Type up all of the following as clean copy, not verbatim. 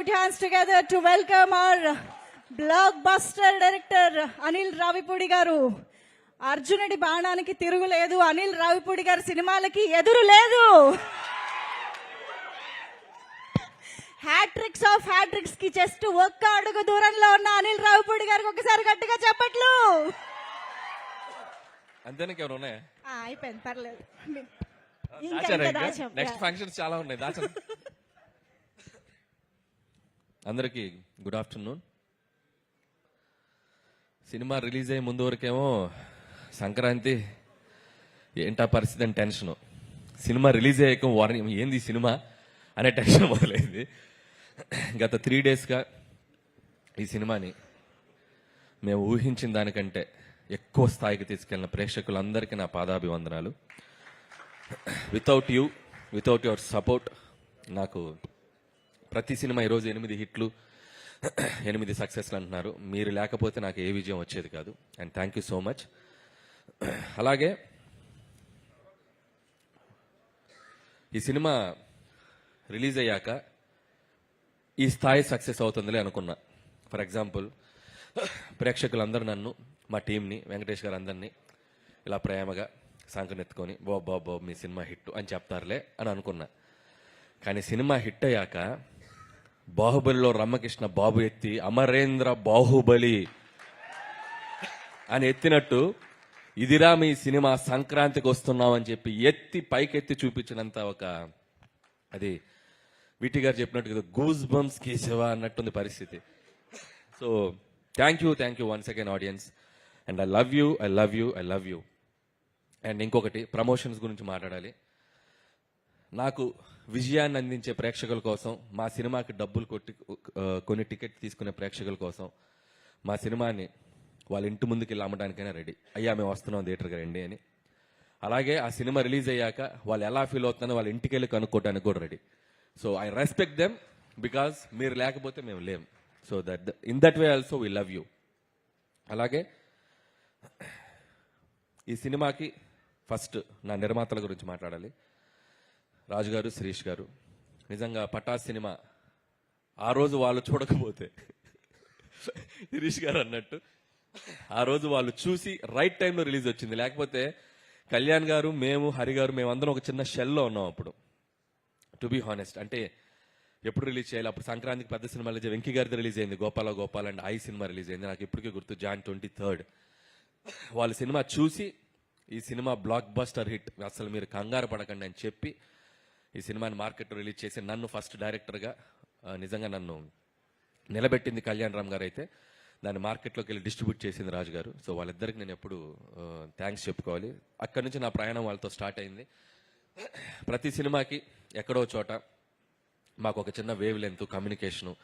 Put hands together to welcome our blockbuster director Anil Ravipudi garu. అర్జునుడి బాణానికి తిరుగులేదు, అనిల్ రావిపూడి గారి సినిమాలకి ఎదురు లేదు. హ్యాట్రిక్స్ ఆఫ్ హ్యాట్రిక్స్ కి జస్ట్ ఒక్క అడుగు దూరంలో ఉన్న అనిల్ రావిపూడి గారికి ఒకసారి గట్టిగా చెప్పట్లు. అంతేనా ఎవరు ఉన్నాయా? అయిపోయింది, పర్లేదు. నెక్స్ట్ ఫంక్షన్స్ చాలా ఉన్నాయి, దాచండి. అందరికి గుడ్ ఆఫ్టర్నూన్. సినిమా రిలీజ్ అయ్యే ముందు వరకేమో సంక్రాంతి ఏంటా పరిస్థితి అని టెన్షన్, సినిమా రిలీజ్ అయ్యాక వారిని ఏంది సినిమా అనే టెన్షన్ మొదలైంది. గత 3 డేస్గా ఈ సినిమాని మేము ఊహించిన దానికంటే ఎక్కువ స్థాయికి తీసుకెళ్లిన ప్రేక్షకులందరికీ నా పాదాభివందనాలు. వితౌట్ యువర్ సపోర్ట్ నాకు ప్రతి సినిమా ఈరోజు 8 హిట్లు 8 సక్సెస్లు అంటున్నారు. మీరు లేకపోతే నాకు ఏ విజయం వచ్చేది కాదు. And thank you so much. అలాగే ఈ సినిమా రిలీజ్ అయ్యాక ఈ స్థాయి సక్సెస్ అవుతుందిలే అనుకున్నా. ఫర్ ఎగ్జాంపుల్, ప్రేక్షకులందరూ నన్ను, మా టీంని, వెంకటేష్ గారు అందరినీ ఇలా ప్రేమగా సంకనెత్తుకొని బాబు మీ సినిమా హిట్ అని చెప్తారులే అని అనుకున్నా. కానీ సినిమా హిట్ అయ్యాక బాహుబలిలో రమ్మకృష్ణ బాబు ఎత్తి అమరేంద్ర బాహుబలి అని ఎత్తినట్టు ఇదిరా మీ సినిమా సంక్రాంతికి వస్తున్నామని చెప్పి పైకెత్తి చూపించినంత ఒక, అది విటి గారు చెప్పినట్టు గూస్ బంప్స్ కేశవ అన్నట్టుంది పరిస్థితి. So thank you once again audience. And I love you. And ఇంకొకటి, ప్రమోషన్స్ గురించి మాట్లాడాలి. నాకు విజయాన్ని అందించే ప్రేక్షకుల కోసం, మా సినిమాకి డబ్బులు కొన్ని టికెట్ తీసుకునే ప్రేక్షకుల కోసం మా సినిమాని వాళ్ళ ఇంటి ముందుకు వెళ్ళి అమ్మడానికైనా రెడీ. అయ్యా మేము వస్తున్నాం థియేటర్కి రండి అని. అలాగే ఆ సినిమా రిలీజ్ అయ్యాక వాళ్ళు ఎలా ఫీల్ అవుతున్నారో వాళ్ళ ఇంటికి వెళ్ళి కనుక్కోవడానికి కూడా ready. So I respect them because మీరు లేకపోతే మేము లేం. So in that way also we love you. అలాగే ఈ సినిమాకి ఫస్ట్ నా నిర్మాతల గురించి మాట్లాడాలి. రాజు గారు, శిరీష్ గారు. నిజంగా పటాస్ సినిమా ఆ రోజు వాళ్ళు చూడకపోతే, శిరీష్ గారు అన్నట్టు ఆ రోజు వాళ్ళు చూసి రైట్ టైంలో రిలీజ్ వచ్చింది. లేకపోతే కళ్యాణ్ గారు, మేము, హరి గారు, మేమందరం ఒక చిన్న షెల్లో ఉన్నాం అప్పుడు. టు బీ హానెస్ట్, అంటే ఎప్పుడు రిలీజ్ చేయాలి, అప్పుడు సంక్రాంతికి పెద్ద సినిమా రిలీజ్, వెంకీ గారిది రిలీజ్ అయింది, Gopala and I cinema release అయింది. నాకు ఇప్పటికీ గుర్తు, Jan 23rd. వాళ్ళ సినిమా చూసి ఈ సినిమా బ్లాక్ బస్టర్ హిట్, అసలు మీరు కంగారు పడకండి అని చెప్పి ఈ సినిమాని మార్కెట్లో రిలీజ్ చేసి నన్ను ఫస్ట్ డైరెక్టర్గా నిజంగా నన్ను నిలబెట్టింది కళ్యాణ్ రామ్ గారు. అయితే దాన్ని మార్కెట్లోకి వెళ్ళి డిస్ట్రిబ్యూట్ చేసింది రాజు గారు. సో వాళ్ళిద్దరికి నేను ఎప్పుడు థ్యాంక్స్ చెప్పుకోవాలి. అక్కడి నుంచి నా ప్రయాణం వాళ్ళతో స్టార్ట్ అయింది. ప్రతి సినిమాకి ఎక్కడో చోట మాకు ఒక చిన్న వేవ్ లెంత్, కమ్యూనికేషను,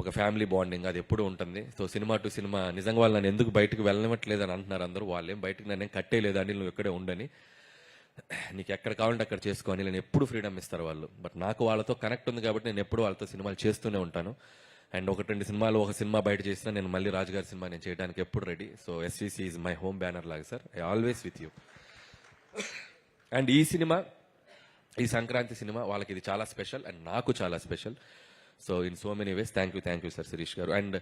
ఒక ఫ్యామిలీ బాండింగ్ అది ఎప్పుడూ ఉంటుంది. సో సినిమా టు సినిమా నిజంగా వాళ్ళు నన్ను ఎందుకు బయటకు వెళ్ళనివ్వట్లేదు అని అంటున్నారు అందరూ. వాళ్ళేం బయటకు నన్ను కట్టేయలేదు, అని నువ్వు ఇక్కడే ఉండని, నీకు ఎక్కడ కావాలంటే అక్కడ చేసుకోని నేను ఎప్పుడు ఫ్రీడమ్ ఇస్తారు వాళ్ళు. బట్ నాకు వాళ్ళతో కనెక్ట్ ఉంది కాబట్టి నేను ఎప్పుడు వాళ్ళతో సినిమాలు చేస్తూనే ఉంటాను. అండ్ 1-2 సినిమాలు, ఒక సినిమా బయట చేసినా నేను మళ్ళీ రాజుగారి సినిమా నేను చేయడానికి ఎప్పుడు ready. So SVC is my home banner లాగా sir, I always with you. And ఈ సినిమా, ఈ సంక్రాంతి సినిమా వాళ్ళకి ఇది చాలా స్పెషల్ అండ్ నాకు చాలా special. So in so many ways thank you sir Shirish garu. And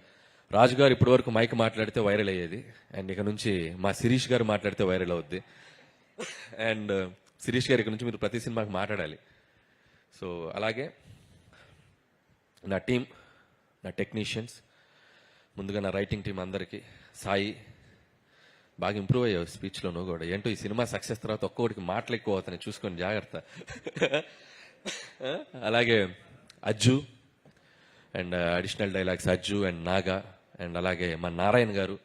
రాజు గారు ఇప్పటి వరకు మైక్ మాట్లాడితే వైరల్ అయ్యేది, అండ్ ఇక నుంచి మా శిరీష్ గారు మాట్లాడితే వైరల్ అవుద్ది. అండ్ శిరీష్ గారి నుంచి మీరు ప్రతి సినిమాకి మాట్లాడాలి. సో అలాగే నా టీం, నా టెక్నీషియన్స్, ముందుగా నా రైటింగ్ టీం అందరికీ, సాయి బాగా ఇంప్రూవ్ అయ్యావు స్పీచ్లో నువ్వు కూడా. ఏంటో ఈ సినిమా సక్సెస్ తర్వాత ఒక్కొక్కడికి మాటలు ఎక్కువ అవుతాయి, చూసుకొని జాగ్రత్త. అలాగే Ajju and additional dialogues Ajju and Naga, and అలాగే మా నారాయణ గారు.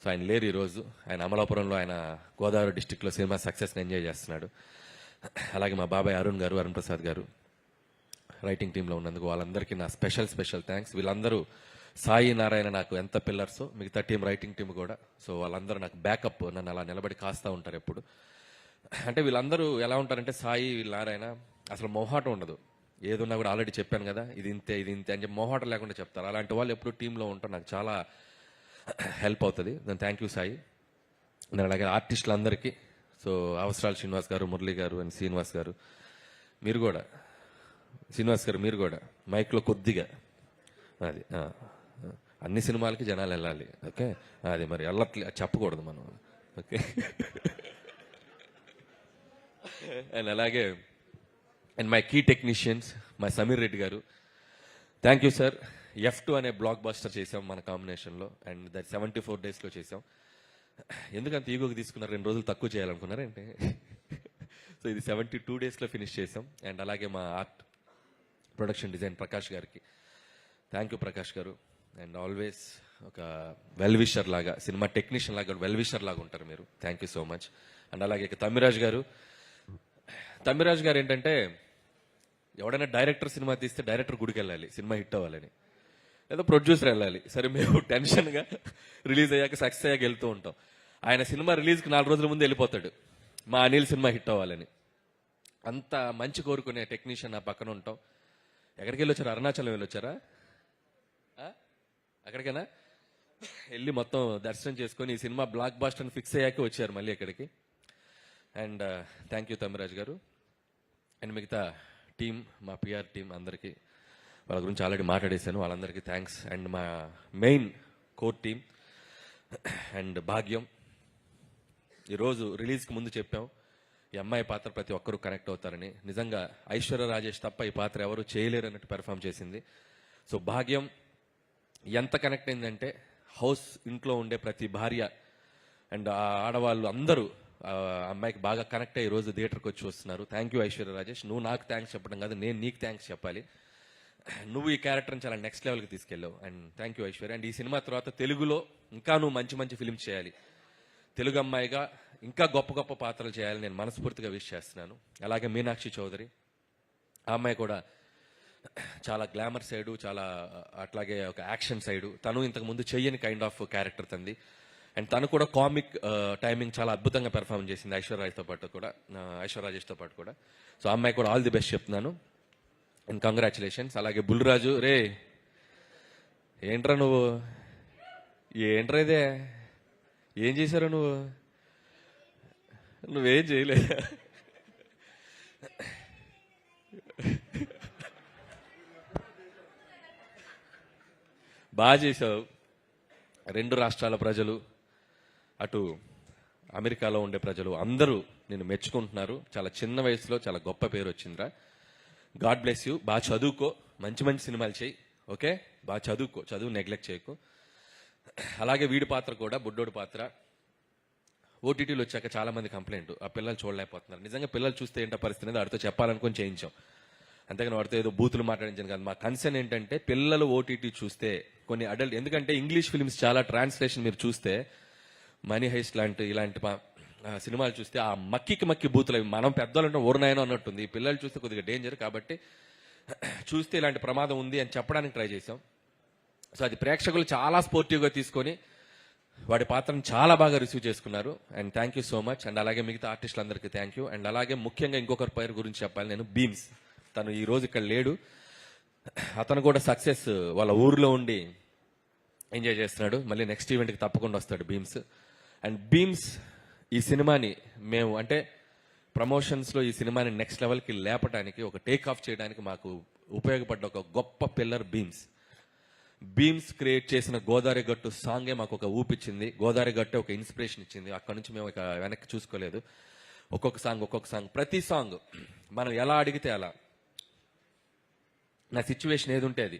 సో ఆయన లేరు ఈరోజు, ఆయన అమలాపురంలో, ఆయన గోదావరి డిస్టిక్లో సినిమా సక్సెస్ని ఎంజాయ్ చేస్తున్నాడు. అలాగే మా బాబాయ్ అరుణ్ ప్రసాద్ గారు రైటింగ్ టీంలో ఉన్నందుకు వాళ్ళందరికీ నా స్పెషల్ థ్యాంక్స్. వీళ్ళందరూ, సాయి, నారాయణ నాకు ఎంత పిల్లర్స్, మిగతా టీం రైటింగ్ టీం కూడా. సో వాళ్ళందరూ నాకు బ్యాకప్, నన్ను అలా నిలబడి కాస్తూ ఉంటారు ఎప్పుడు. అంటే వీళ్ళందరూ ఎలా ఉంటారంటే, సాయి, నారాయణ అసలు మొహాటం ఉండదు. ఏదున్నా కూడా ఆల్రెడీ చెప్పాను కదా, ఇది ఇంతే అని చెప్పి మొహాటం లేకుండా చెప్తారు. అలాంటి వాళ్ళు ఎప్పుడు టీంలో ఉంటారు, నాకు చాలా హెల్ప్ అవుతుంది. దాని థ్యాంక్ యూ సాయి. నేను అలాగే ఆర్టిస్టులందరికీ, సో అవసరాలు శ్రీనివాస్ గారు, మురళి గారు అండ్ శ్రీనివాస్ గారు, మీరు కూడా శ్రీనివాస్ గారు మీరు కూడా మైక్లో కొద్దిగా అది అన్ని సినిమాలకి జనాలు వెళ్ళాలి. ఓకే, అది మరి వెళ్ళట్లే చెప్పకూడదు మనం. ఓకే. అండ్ అలాగే and my key technicians, my Sameer Reddy garu, thank you sir. F2 అనే బ్లాక్ బస్టర్ చేసాం మన కాంబినేషన్లో, అండ్ దట్ 74 డేస్లో చేసాం. ఎందుకంత ఈగోకి తీసుకున్నారు, 2 రోజులు తక్కువ చేయాలనుకున్నారంటే. సో ఇది 72 డేస్లో ఫినిష్ చేసాం. అండ్ అలాగే మా ఆర్ట్ ప్రొడక్షన్ డిజైన్ ప్రకాష్ గారికి థ్యాంక్ యూ ప్రకాష్ గారు. అండ్ ఆల్వేస్ ఒక వెల్ విషర్ లాగా, సినిమా టెక్నీషియన్ లాగా వెల్ విషర్ లాగా ఉంటారు మీరు. Thank you so much. And అలాగే తమ్మిరాజ్ గారు ఏంటంటే, ఎవడైనా డైరెక్టర్ సినిమా తీస్తే డైరెక్టర్ గుడికి వెళ్ళాలి సినిమా హిట్ అవ్వాలని, లేదా ప్రొడ్యూసర్ వెళ్ళాలి. సరే, మేము టెన్షన్గా రిలీజ్ అయ్యాక సక్సెస్ అయ్యాక వెళ్తూ ఉంటాం. ఆయన సినిమా రిలీజ్కి 4 రోజుల ముందు వెళ్ళిపోతాడు, మా అనిల్ సినిమా హిట్ అవ్వాలని. అంత మంచి కోరుకునే టెక్నీషియన్ నా పక్కన ఉంటాం. ఎక్కడికి వెళ్ళొచ్చారు? అరుణాచలం వెళ్ళొచ్చారా? అక్కడికైనా వెళ్ళి మొత్తం దర్శనం చేసుకొని ఈ సినిమా బ్లాక్ బాస్టర్ ఫిక్స్ అయ్యాక వచ్చారు మళ్ళీ ఇక్కడికి. అండ్ థ్యాంక్ యూ తమ్మిరాజ్ గారు. అండ్ మిగతా టీం, మా పిఆర్ టీం అందరికీ, వాళ్ళ గురించి ఆల్రెడీ మాట్లాడేశాను, వాళ్ళందరికీ థ్యాంక్స్. అండ్ మా మెయిన్ కోర్ టీం అండ్ భాగ్యం. ఈరోజు రిలీజ్కి ముందు చెప్పాం, ఈ అమ్మాయి పాత్ర ప్రతి ఒక్కరూ కనెక్ట్ అవుతారని. నిజంగా ఐశ్వర్య రాజేష్ తప్ప ఈ పాత్ర ఎవరు చేయలేరు అన్నట్టు పెర్ఫామ్ చేసింది. సో భాగ్యం ఎంత కనెక్ట్ అయిందంటే, హౌస్ ఇంట్లో ఉండే ప్రతి భార్య అండ్ ఆడవాళ్ళు అందరూ అమ్మాయికి బాగా కనెక్ట్ అయ్యి ఈరోజు థియేటర్కి వచ్చి వస్తున్నారు. Thank you Aishwarya Rajesh. నువ్వు నాకు థ్యాంక్స్ చెప్పడం కాదు, నేను నీకు థ్యాంక్స్ చెప్పాలి. నువ్వు ఈ క్యారెక్టర్ని చాలా నెక్స్ట్ లెవెల్కి తీసుకెళ్ళావు. And thank you Aishwarya. And ఈ సినిమా తర్వాత తెలుగులో ఇంకా నువ్వు మంచి మంచి ఫిల్మ్స్ చేయాలి, తెలుగు అమ్మాయిగా ఇంకా గొప్ప గొప్ప పాత్రలు చేయాలని నేను మనస్ఫూర్తిగా విష్ చేస్తున్నాను. అలాగే మీనాక్షి చౌదరి, ఆ అమ్మాయి కూడా చాలా గ్లామర్ సైడు, చాలా అట్లాగే ఒక యాక్షన్ సైడు. తను ఇంతకు ముందు చెయ్యని కైండ్ ఆఫ్ క్యారెక్టర్ తంది. అండ్ తను కూడా కామిక్ టైమింగ్ చాలా అద్భుతంగా పెర్ఫార్మ్ చేసింది ఐశ్వర్య రాజేష్తో పాటు కూడా. సో ఆ అమ్మాయి కూడా ఆల్ ది బెస్ట్ చెప్తున్నాను. And congratulations. అలాగే బుల్లిరాజు, రే ఏంట్రా నువ్వు, ఏంట్రా ఇదే, ఏం చేశారు నువ్వేం చేయలే. బాగా చేసావు. 2 రాష్ట్రాల ప్రజలు, అటు అమెరికాలో ఉండే ప్రజలు అందరూ నిన్ను మెచ్చుకుంటున్నారు. చాలా చిన్న వయసులో చాలా గొప్ప పేరు వచ్చిందిరా. God bless you. బాగా చదువుకో, మంచి మంచి సినిమాలు చేయి. ఓకే, బాగా చదువుకో, చదువు నెగ్లెక్ట్ చేయకు. అలాగే వీడి పాత్ర కూడా, బుడ్డోడి పాత్ర ఓటీటీలో వచ్చాక చాలా మంది కంప్లైంట్, ఆ పిల్లలు చూడలేకపోతున్నారు. నిజంగా పిల్లలు చూస్తే ఏంటో పరిస్థితి అనేది వాడితో చెప్పాలనుకొని చేయించాం, అంతేగాని వాడితో ఏదో బూతులు మాట్లాడించాను కాదు. మా కన్సర్న్ ఏంటంటే, పిల్లలు ఓటీటీ చూస్తే కొన్ని అడల్ట్, ఎందుకంటే ఇంగ్లీష్ ఫిల్మ్స్ చాలా ట్రాన్స్లేషన్ మీరు చూస్తే, మనీ హైస్ట్ ఇలాంటి సినిమాలు చూస్తే ఆ మక్కి బూతులు, అవి మనం పెద్దవాళ్ళు ఊరనాయనో అన్నట్టుంది. ఈ పిల్లలు చూస్తే కొద్దిగా డేంజర్, కాబట్టి చూస్తే ఇలాంటి ప్రమాదం ఉంది అని చెప్పడానికి ట్రై చేసాం. సో అది ప్రేక్షకులు చాలా స్పోర్టివ్గా తీసుకొని వాడి పాత్రను చాలా బాగా రిసీవ్ చేసుకున్నారు. And thank you so much. And అలాగే మిగతా ఆర్టిస్టులందరికీ థ్యాంక్ యూ. అండ్ అలాగే ముఖ్యంగా ఇంకొకరి పేరు గురించి చెప్పాలి నేను, బీమ్స్. తను ఈ రోజు ఇక్కడ లేడు, అతను కూడా సక్సెస్ వాళ్ళ ఊర్లో ఉండి ఎంజాయ్ చేస్తున్నాడు. మళ్ళీ నెక్స్ట్ ఈవెంట్కి తప్పకుండా వస్తాడు బీమ్స్. అండ్ బీమ్స్ ఈ సినిమాని మేము అంటే ప్రమోషన్స్లో ఈ సినిమాని నెక్స్ట్ లెవెల్కి లేపడానికి, ఒక టేక్ ఆఫ్ చేయడానికి మాకు ఉపయోగపడ్డ ఒక గొప్ప పిల్లర్ బీమ్స్ క్రియేట్ చేసిన గోదావరి గట్టు సాంగే మాకు ఒక ఊపిచ్చింది. గోదావరి గట్టే ఒక ఇన్స్పిరేషన్ ఇచ్చింది. అక్కడ నుంచి మేము ఇక వెనక్కి చూసుకోలేదు. ఒక్కొక్క సాంగ్, ప్రతి సాంగ్ మనం ఎలా అడిగితే అలా, నా సిచ్యువేషన్ ఏది ఉంటే అది,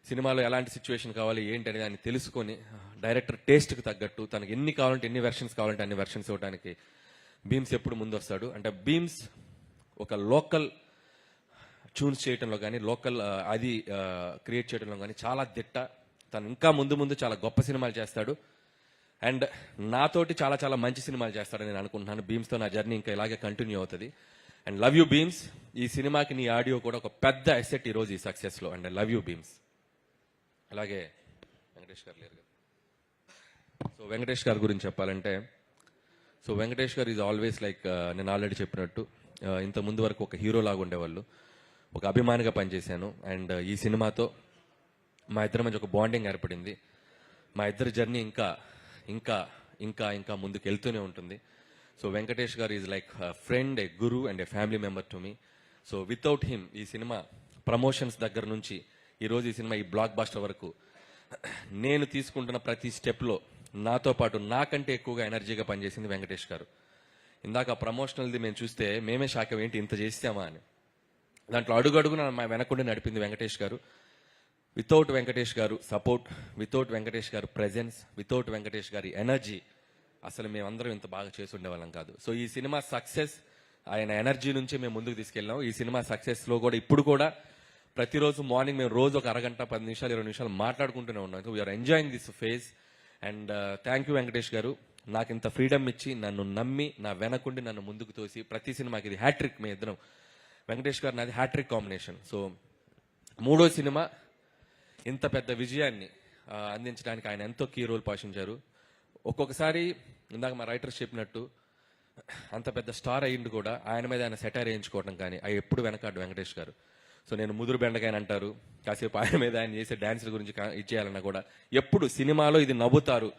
సినిమాలో ఎలాంటి సిచ్యువేషన్ కావాలి ఏంటి అనేది అని తెలుసుకొని డైరెక్టర్ టేస్ట్కి తగ్గట్టు తనకి ఎన్ని కావాలంటే ఎన్ని వెర్షన్స్ కావాలంటే అన్ని వెర్షన్స్ ఇవ్వడానికి బీమ్స్ ఎప్పుడు ముందు వస్తాడు. అంటే బీమ్స్ ఒక లోకల్ ట్యూన్స్ చేయడంలో కానీ, లోకల్ అది క్రియేట్ చేయడంలో కానీ చాలా దిట్ట. తను ఇంకా ముందు చాలా గొప్ప సినిమాలు చేస్తాడు. అండ్ నాతోటి చాలా చాలా మంచి సినిమాలు చేస్తాడని నేను అనుకుంటున్నాను. బీమ్స్తో నా జర్నీ ఇంకా ఇలాగే కంటిన్యూ అవుతుంది. And love you Bheems. ఈ సినిమాకి నీ ఆడియో కూడా ఒక పెద్ద అసెట్ ఈరోజు ఈ సక్సెస్లో. And love you Bheems. అలాగే వెంకటేష్ గారు లేరు కదా. సో వెంకటేష్ గారి గురించి చెప్పాలంటే, సో వెంకటేష్ గారు ఈజ్ ఆల్వేస్ లైక్, నేను ఆల్రెడీ చెప్పినట్టు ఇంత ముందు వరకు ఒక హీరో లాగా ఉండేవాళ్ళు, ఒక అభిమానిగా పనిచేశాను. అండ్ ఈ సినిమాతో మా ఇద్దరి మధ్య ఒక బాండింగ్ ఏర్పడింది. మా ఇద్దరి జర్నీ ఇంకా ఇంకా ఇంకా ఇంకా ముందుకు వెళ్తూనే ఉంటుంది. సో వెంకటేష్ గారు is like friend, A Guru and A family member to me. So without him ఈ సినిమా ప్రమోషన్స్ దగ్గర నుంచి ఈరోజు ఈ సినిమా ఈ బ్లాక్ బాస్టర్ వరకు నేను తీసుకుంటున్న ప్రతి స్టెప్లో నాతో పాటు నాకంటే ఎక్కువగా ఎనర్జీగా పనిచేసింది వెంకటేష్ గారు. ఇందాక ప్రమోషనల్ది మేము చూస్తే మేమే షాక్ ఏంటి ఇంత చేసామా అని. దాంట్లో అడుగడుగున మా వెనకుండి నడిపింది వెంకటేష్ గారు. వితౌట్ వెంకటేష్ గారు సపోర్ట్, వితౌట్ వెంకటేష్ గారు ప్రెజెన్స్, వితౌట్ వెంకటేష్ గారి ఎనర్జీ అసలు మేమందరం ఇంత బాగా చేసి ఉండేవాళ్ళం కాదు. సో ఈ సినిమా సక్సెస్ ఆయన ఎనర్జీ నుంచి మేము ముందుకు తీసుకెళ్ళాం. ఈ సినిమా సక్సెస్లో కూడా ఇప్పుడు కూడా ప్రతిరోజు మార్నింగ్ మేము రోజు ఒక అరగంట 10 నిమిషాలు 20 నిమిషాలు మాట్లాడుకుంటూనే ఉన్నాం. We are enjoying this phase and thank you Venkatesh garu. నాకు ఇంత ఫ్రీడమ్ ఇచ్చి నన్ను నమ్మి నా వెనకుండి నన్ను ముందుకు తోసి ప్రతి సినిమాకి ఇది హ్యాట్రిక్. మీ ఇద్దరం వెంకటేష్ గారు నాది హ్యాట్రిక్ కాంబినేషన్. సో 3వ సినిమా ఇంత పెద్ద విజయాన్ని అందించడానికి ఆయన ఎంతో కీ రోల్ పోషించారు. ఒక్కొక్కసారి ఇందాక మా రైటర్స్ చెప్పినట్టు అంత పెద్ద స్టార్ అయ్యిండు కూడా ఆయన మీద ఆయన సెటైర్ వేయించుకోవడం కానీ అవి ఎప్పుడు వెనకాడు వెంకటేష్ గారు. సో నేను ముదురు బెండకాయని అంటారు, కాసేపు ఆయన మీద ఆయన చేసే డాన్సుల గురించి ఇచ్చేయాలన్నా కూడా ఎప్పుడు సినిమాలో ఇది నవ్వుతారు,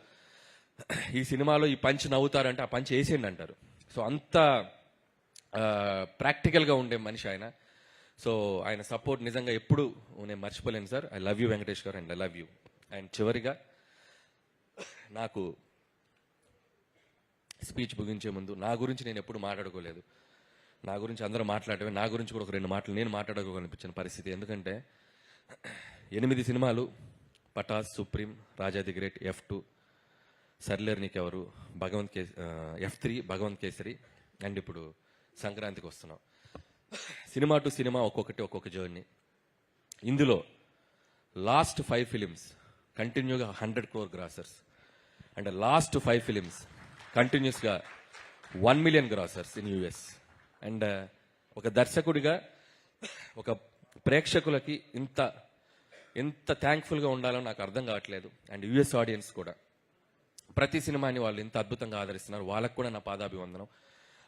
ఈ సినిమాలో ఈ పంచ్ నవ్వుతారు అంటే ఆ పంచ్ వేసేయండి అంటారు. సో అంత ప్రాక్టికల్గా ఉండే మనిషి ఆయన. సో ఆయన సపోర్ట్ నిజంగా ఎప్పుడు నేను మర్చిపోలేను sir. I love you Venkatesh గారు and I love you. And చివరిగా నాకు స్పీచ్ ముగించే ముందు నా గురించి నేను ఎప్పుడు మాట్లాడుకోలేదు. నా గురించి అందరూ మాట్లాడమే, నా గురించి కూడా ఒక 2 మాటలు నేను మాట్లాడుకోవాలనిపించిన పరిస్థితి. ఎందుకంటే 8 సినిమాలు, Pataas, Supreme, Raja the Great, F2, Sarileru Neekevvaru, F3, Bhagavanth Kesari and ఇప్పుడు సంక్రాంతికి వస్తున్నాం. సినిమా టు సినిమా ఒక్కొక్క జర్నీ. ఇందులో లాస్ట్ 5 ఫిలిమ్స్ కంటిన్యూగా 100 crore grossers and last 5 films కంటిన్యూస్గా 1 million grossers in US. And ఒక దర్శకుడిగా ఒక ప్రేక్షకులకి ఎంత థ్యాంక్ఫుల్గా ఉండాలో నాకు అర్థం కావట్లేదు. అండ్ US ఆడియన్స్ కూడా ప్రతి సినిమాని వాళ్ళు ఇంత అద్భుతంగా ఆదరిస్తున్నారు. వాళ్ళకు కూడా నా పాదాభివందనం,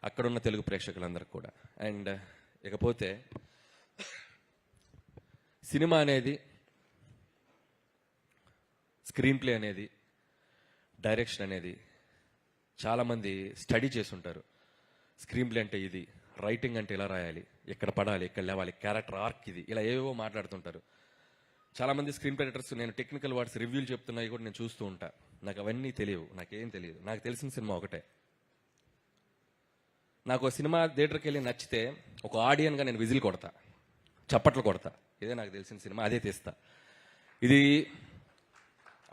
అక్కడున్న తెలుగు ప్రేక్షకులందరికీ కూడా. అండ్ ఇకపోతే సినిమా అనేది, స్క్రీన్ ప్లే అనేది, డైరెక్షన్ అనేది చాలామంది స్టడీ చేసి ఉంటారు. స్క్రీన్ ప్లే అంటే ఇది, రైటింగ్ అంటే ఇలా రాయాలి, ఎక్కడ పడాలి, ఎక్కడ లేవాలి, క్యారెక్టర్ ఆర్క్ ఇది, ఇలా ఏవేవో మాట్లాడుతుంటారు. చాలామంది స్క్రీన్ ప్లే రైటర్స్ నేను టెక్నికల్ వర్డ్స్ రివ్యూలు చెప్తున్నాయి కూడా నేను చూస్తూ ఉంటా. నాకు అవన్నీ తెలియవు, నాకేం తెలియదు. నాకు తెలిసిన సినిమా ఒకటే. నాకు ఒక సినిమా థియేటర్కి వెళ్ళి నచ్చితే ఒక ఆడియన్గా నేను విజిల్ కొడతా, చప్పట్లు కొడతా. ఇదే నాకు తెలిసిన సినిమా, అదే తీస్తా. ఇది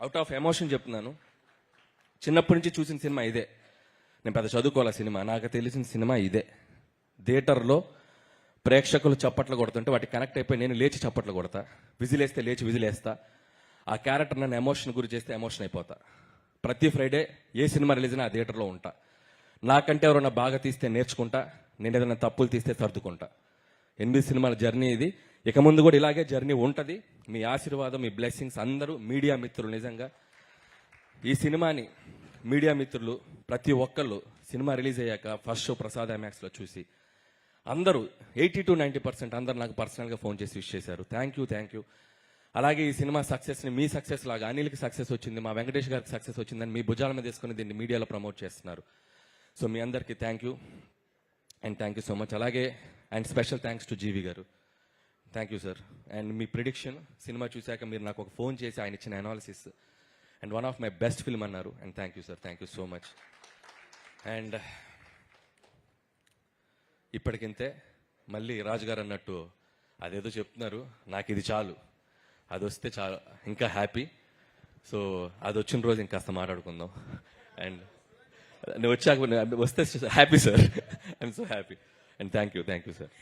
అవుట్ ఆఫ్ ఎమోషన్ చెప్తున్నాను. చిన్నప్పటి నుంచి చూసిన సినిమా ఇదే. నేను పెద్ద చదువుకోవాల సినిమా, నాకు తెలిసిన సినిమా ఇదే. థియేటర్లో ప్రేక్షకులు చప్పట్లు కొడుతుంటే వాటికి కనెక్ట్ అయిపోయి నేను లేచి చప్పట్లు కొడతా, విజిలేస్తే లేచి విజిలేస్తా. ఆ క్యారెక్టర్ నన్ను ఎమోషన్ గురి చేస్తే ఎమోషన్ అయిపోతా. ప్రతి ఫ్రైడే ఏ సినిమా రిలీజ్ అయినా ఆ థియేటర్లో ఉంటా. నాకంటే ఎవరైనా బాగా తీస్తే నేర్చుకుంటా, నేను ఏదైనా తప్పులు తీస్తే సర్దుకుంటా. 8 సినిమాల జర్నీ ఇది. ఇక ముందు కూడా ఇలాగే జర్నీ ఉంటుంది. మీ ఆశీర్వాదం, మీ బ్లెస్సింగ్స్ అందరూ మీడియా మిత్రులు, నిజంగా ఈ సినిమాని మీడియా మిత్రులు ప్రతి ఒక్కళ్ళు సినిమా రిలీజ్ అయ్యాక ఫస్ట్ షో ప్రసాద్ IMAXలో చూసి అందరూ 80 to 90% అందరూ నాకు పర్సనల్గా ఫోన్ చేసి విష్ చేశారు. Thank you. అలాగే ఈ సినిమా సక్సెస్ని మీ సక్సెస్ లాగా అనిల్కి సక్సెస్ వచ్చింది, మా వెంకటేష్ గారికి సక్సెస్ వచ్చిందని మీ భుజాల మీద తీసుకుని దీన్ని మీడియాలో ప్రమోట్ చేస్తున్నారు. సో మీ అందరికీ thank you and thank you so much. అలాగే and special thanks to GV గారు. Thank you sir. అండ్ మీ ప్రిడిక్షన్ సినిమా చూశాక మీరు నాకు ఒక ఫోన్ చేసి ఆయన ఇచ్చిన analysis and one of my best film అన్నారు. And thank you sir, thank you so much. And ఇప్పటికింతే. మళ్ళీ రాజుగారు అన్నట్టు అదేదో చెప్తున్నారు, నాకు ఇది చాలు, అది వస్తే చాలు, ఇంకా హ్యాపీ. సో అది వచ్చిన రోజు ఇంకాస్త మాట్లాడుకుందాం. అండ్ నేను వచ్చాక వస్తే happy sir, I'm so happy. And thank you sir.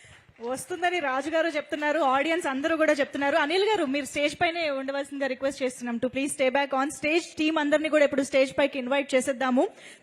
వస్తుందని రాజు గారు చెప్తున్నారు, ఆడియన్స్ అందరూ కూడా చెప్తున్నారు. అనిల్ గారు మీరు స్టేజ్ పైనే ఉండవలసిందిగా రిక్వెస్ట్ చేస్తున్నాం to please stay back on stage. Team అందరినీ కూడా ఇప్పుడు స్టేజ్ పైకి ఇన్వైట్ చేసేద్దాము. సో